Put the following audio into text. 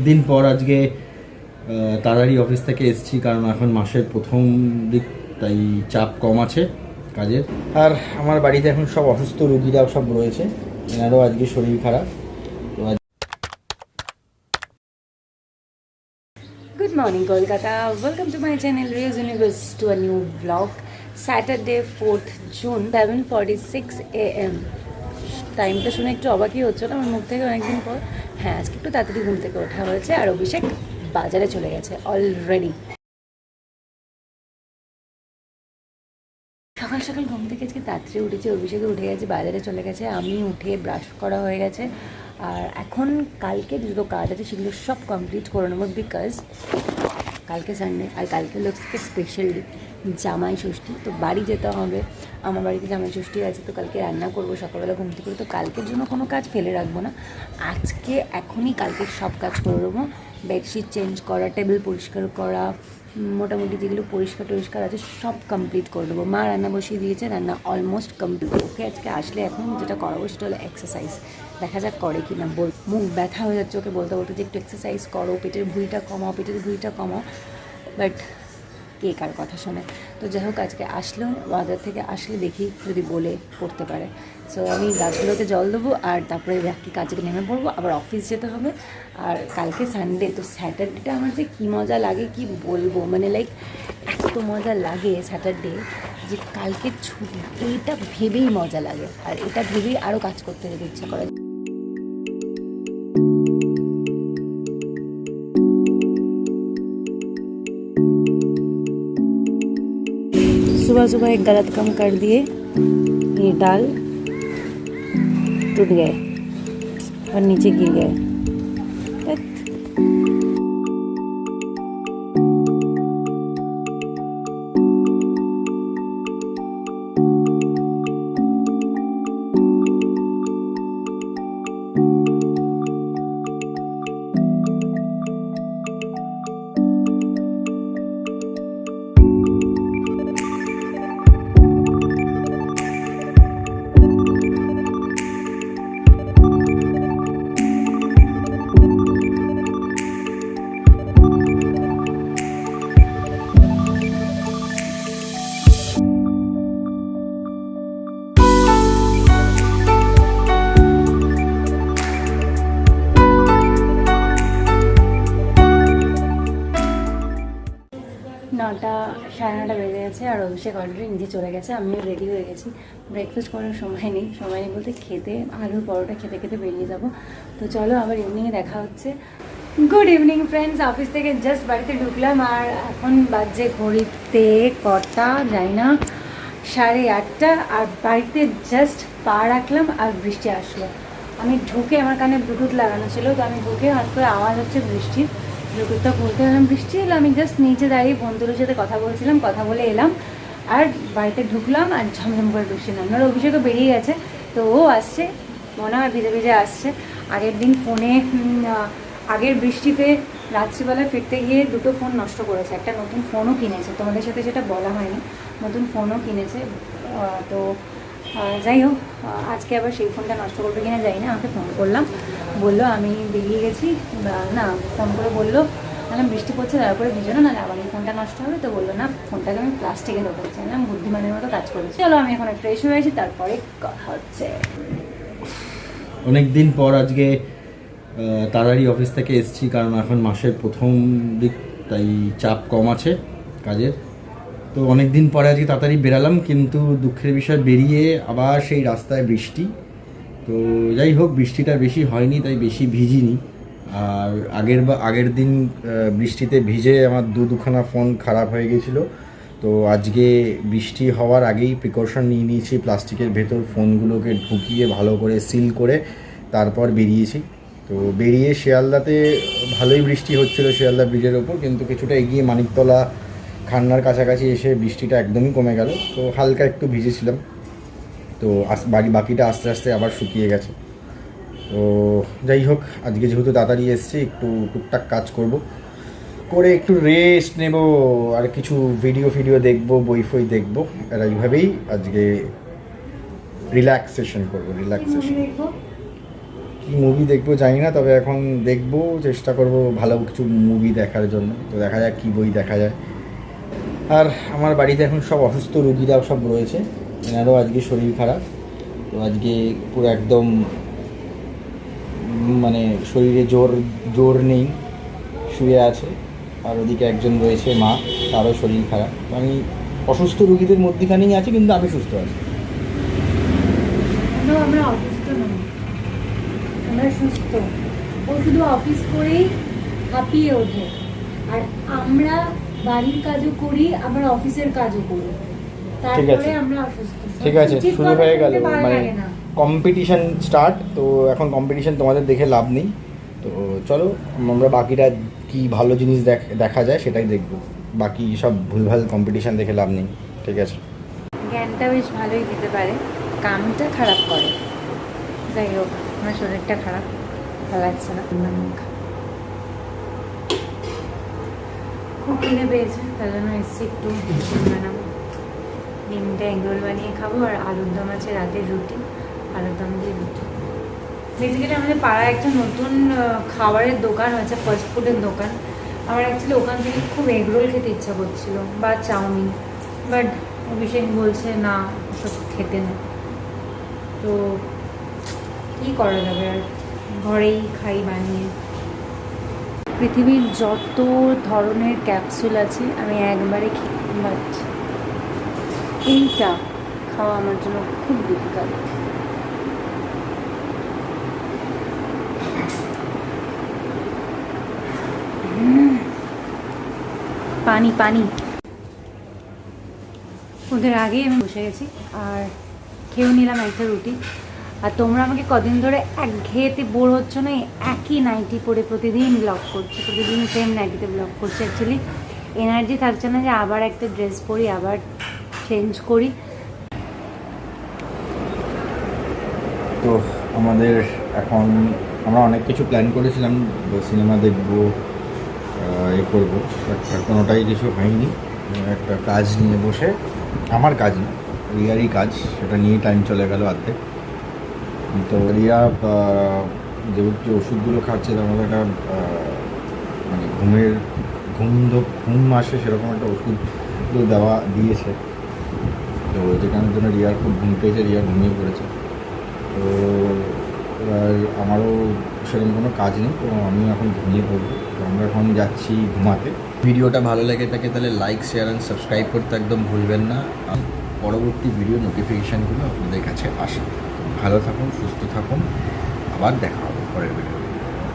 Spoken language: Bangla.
দিন পর আজকে তাড়াতাড়ি অফিস থেকে এসেছি, কারণ এখন মাসের প্রথম দিক, তাই চাপ কম আছে কাজের। আর আমার বাড়িতে এখন সব অসুস্থ রোগীরা সব রয়েছে, এনারও আজকে শরীর খারাপ। তো Good morning Kolkata, welcome to my channel Ray's Universe to a new vlog. Saturday 4th June 7:46 AM. টাইমটা শুনে একটু অবাকই হচ্ছিল আমার মুখ থেকে অনেকদিন পর। হ্যাঁ, আজকে একটু তাড়াতাড়ি ঘুম থেকে ওঠা হয়েছে আর অভিষেক বাজারে চলে গেছে অলরেডি। সকাল সকাল ঘুম থেকে আজকে তাড়াতাড়ি উঠেছি, অভিষেকে উঠে গেছে, বাজারে চলে গেছে, আমি উঠে ব্রাশ করা হয়ে গেছে। আর এখন কালকে দুটো কাজ আছে সেগুলো সব কমপ্লিট করে নেবো, বিকজ কালকে সানডে আর কালকে হলো স্পেশালি জামাই ষষ্ঠী। তো বাড়ি যেতে হবে, আমার বাড়িতে জামাই ষষ্ঠী আছে, তো কালকে রান্না করবো সকালবেলা ঘুম থেকে। তো কালকের জন্য কোনো কাজ ফেলে রাখবো না, আজকে এখনই কালকে সব কাজ করে দেবো। বেডশিট চেঞ্জ করা, টেবিল পরিষ্কার করা, মোটামুটি যেগুলো পরিষ্কার আছে সব কমপ্লিট করে দেবো। মা রান্না বসিয়ে দিয়েছে, রান্না অলমোস্ট কমপ্লিট। ওকে আজকে আসলে এখন যেটা করাবো সেটা হলো এক্সারসাইজ। দেখা যাক করে কি না। মুখ ব্যথা হয়ে যাচ্ছে ওকে বলতে বলতে যে একটু এক্সারসাইজ করো, পেটের ভুঁড়িটা কমাও, বাট কে কার কথা শোনে। তো যাই হোক, আজকে আসলো, বাজার থেকে আসলে দেখি যদি বলে করতে পারে। সো আমি গাছগুলোতে জল দেবো আর তারপরে বাকি কাজে নেমে পড়বো, আবার অফিস যেতে হবে। আর কালকে সানডে, তো স্যাটারডেটা আমার যে কী মজা লাগে কি বলবো, মানে লাইক এত মজা লাগে স্যাটারডে যে কালকে ছুটি, এইটা ভেবেই মজা লাগে আর এটা ভেবেই আরও কাজ করতে যেতে ইচ্ছা করে। सुबह एक गलत काम कर दिए, ये दाल टूट गए और नीचे गिर गए। সাড়ে 9টা বেজে গেছে আর অভিষেক অলরেডি নিচে চলে গেছে, আমিও রেডি হয়ে গেছি। ব্রেকফাস্ট করার সময় নেই বলতে খেতে আলুর পরোটা খেতে বেরিয়ে যাব। তো চলো আবার ইভিনিংয়ে দেখা হচ্ছে। গুড ইভিনিং ফ্রেন্ডস, অফিস থেকে জাস্ট বাড়িতে ঢুকলাম আর এখন বাজে ঘড়িতে কটা যাই না, 8:30। আর বাড়িতে জাস্ট পা রাখলাম আর বৃষ্টি আসলো। আমি ঢুকে, আমার কানে ব্লুটুথ লাগানো ছিল, তো আমি ঢুকে হাত করে আওয়াজ হচ্ছে বৃষ্টির, ব্লুটুথটা খুলতে গেলাম, বৃষ্টি এলো। আমি জাস্ট নিচে দাঁড়িয়ে বন্ধুদের সাথে কথা বলছিলাম, কথা বলে এলাম আর বাড়িতে ঢুকলাম আর ঝমঝম করে বৃষ্টি নামলো। আর অভিষেকও বেরিয়ে গেছে, তো ও আসছে, মনে হয় ভিজে ভিজে আসছে। আগের দিন ফোনে, আগের বৃষ্টিতে রাত্রিবেলায় ফিরতে গিয়ে দুটো ফোন নষ্ট করেছে, একটা নতুন ফোনও কিনেছে, তোমাদের সাথে সেটা বলা হয়নি, নতুন ফোনও কিনেছে। তো যাই হোক, আজকে আবার সেই ফোনটা নষ্ট করবে কিনা জানি না। আমাকে ফোন করলাম, বললো আমি বেরিয়ে গেছি, না ফোন করে বললো, বললাম বৃষ্টি পড়ছে তারপরে ভিজো না, নাহলে আবার এই ফোনটা নষ্ট হবে। তো বললো না, ফোনটাকে আমি প্লাস্টিকে ঢোকাতে চাইলাম, বুদ্ধিমানের মতো কাজ করেছি। চলো আমি এখন ফ্রেশ হয়ে আছি, তারপরে কথা হচ্ছে। অনেক দিন পর আজকে তাড়াতাড়ি অফিস থেকে এসেছি, কারণ এখন মাসের প্রথম দিক, তাই চাপ কম আছে কাজের। তো অনেক দিন পরে আজকে তাড়াতাড়ি বেরালাম, কিন্তু দুঃখের বিষয় বেরিয়ে আবার সেই রাস্তায় বৃষ্টি। তো যাই হোক, বৃষ্টিটা বেশি হয়নি তাই বেশি ভিজিনি। আর আগের দিন বৃষ্টিতে ভিজে আমার দুখানা ফোন খারাপ হয়ে গেছিলো। তো আজকে বৃষ্টি হওয়ার আগেই প্রিকশন নিয়ে নিয়েছি, প্লাস্টিকের ভেতর ফোনগুলোকে ঢুকিয়ে ভালো করে সিল করে তারপর বেরিয়েছি। তো বেরিয়ে শিয়ালদাতে ভালোই বৃষ্টি হচ্ছিলো, শিয়ালদা ব্রিজের ওপর, কিন্তু কিছুটা এগিয়ে মানিকতলা খান্নার কাছাকাছি এসে বৃষ্টিটা একদমই কমে গেল। তো হালকা একটু ভিজেছিলাম, তো বাকিটা আস্তে আস্তে আবার শুকিয়ে গেছে। তো যাই হোক, আজকে যেহেতু তাড়াতাড়ি এসেছি, একটু টুকটাক কাজ করে একটু রেস্ট নেব, আর কিছু ভিডিও দেখবো, বই দেখবো। আর এইভাবেই আজকে রিল্যাক্সেশন করবো। কি মুভি দেখবো জানি না, তবে এখন দেখবো, চেষ্টা করব ভালো কিছু মুভি দেখার জন্য। তো দেখা যাক কী বই দেখা যায়। আর আমার বাড়িতে এখন সব অসুস্থ রোগীরা সব রয়েছে, এনারও আজকে শরীর খারাপ। তো আজকে পুরো একদম মানে শরীরে জোর জোর নেই, শুয়ে আছে। আর ওদিকে একজন রয়েছে মা, তারও শরীর খারাপ। তো আমি অসুস্থ রোগীদের মধ্যখানেই আছি, কিন্তু আমি সুস্থ আছি। আমরা অসুস্থ নই, আমরা সুস্থ। ও শুধু অফিস করেই হাঁপিয়ে ওঠে, আর আমরা বাড়ির কাজও করি, আবার অফিসের কাজও করি, তারপরে আমরা অসুস্থ। ঠিক আছে, শুরু হয়ে গেল মানে কম্পিটিশন স্টার্ট। তো এখন কম্পিটিশন তোমাদের দেখে লাভ নেই। তো চলো আমরা বাকিটা কি ভালো জিনিস দেখা যায় সেটাই দেখব, বাকি সব ভুলভাল কম্পিটিশন দেখে লাভ নেই। ঠিক আছে, জ্ঞানটা বেশ ভালোই দিতে পারে, কামটা খারাপ করে। যাই হোক, আমার শরীরটা খারাপ, ভালো লাগছে না। খুব কিনে পেয়েছে, তার জন্য এসছি একটু বানাবো। ডিমটা এগরোল বানিয়ে খাবো, আর আলুর দম আছে, রাতের রুটি, আলুর দম দিয়ে রুটি। বেসিক্যালি আমাদের পাড়ায় একটা নতুন খাবারের দোকান হয়েছে, ফাস্ট ফুডের দোকান। আমার অ্যাকচুয়ালি ওখান থেকে খুব এগরোল খেতে ইচ্ছা করছিল, বা চাউমিন, বাট অভিষেক বলছে না, ওসব খেতে না। তো কী করা যাবে, আর ঘরেই খাই বানিয়ে। পৃথিবীর যত ধরনের ক্যাপসুল আছে আমি একবারে খেয়ে, বাট এইটা খাওয়া আমার জন্য খুব ডিফিকাল্ট। পানি পানি। ওদের আগেই আমি বসে গেছি, আর খেয়েও নিলাম একটা রুটি। আর তোমরা আমাকে কদিন ধরে একঘেয়েতে বোর হচ্ছ না, একই নাইটি পরে প্রতিদিন ব্লগ করছি, প্রতিদিন সেম নাইটিতে ব্লগ করছি। অ্যাকচুয়ালি এনার্জি থাকছে না যে আবার একটা ড্রেস পরি, আবার চেঞ্জ করি। তো আমাদের এখন আমরা অনেক কিছু প্ল্যান করেছিলাম, সিনেমা দেখবো, এ করবো, কোনোটাই কিছু হয়নি। একটা কাজ নিয়ে বসে, আমার কাজ না, রিয়ারই কাজ, সেটা নিয়েই টাইম চলে গেল অর্ধেক। তো রিয়া যে ওষুধগুলো খাচ্ছে তার মধ্যে একটা মানে ঘুম আসে সেরকম একটা ওষুধ দিয়েছে। তো যেখানের জন্য রিয়ার খুব ঘুম পেয়েছে, রিয়া ঘুমিয়ে পড়েছে। তো এবার আমারও সেরকম কোনো কাজ নেই, তো আমিও এখন ঘুমিয়ে পড়বো। তো আমরা এখন যাচ্ছি ঘুমাতে। ভিডিওটা ভালো লেগে থাকে তাহলে লাইক, শেয়ার অ্যান্ড সাবস্ক্রাইব করতে একদম ভুলবেন না। পরবর্তী ভিডিও নোটিফিকেশানগুলো আপনাদের কাছে আসে। ভালো থাকুন, সুস্থ থাকুন, আবার দেখা হবে পরের ভিডিও।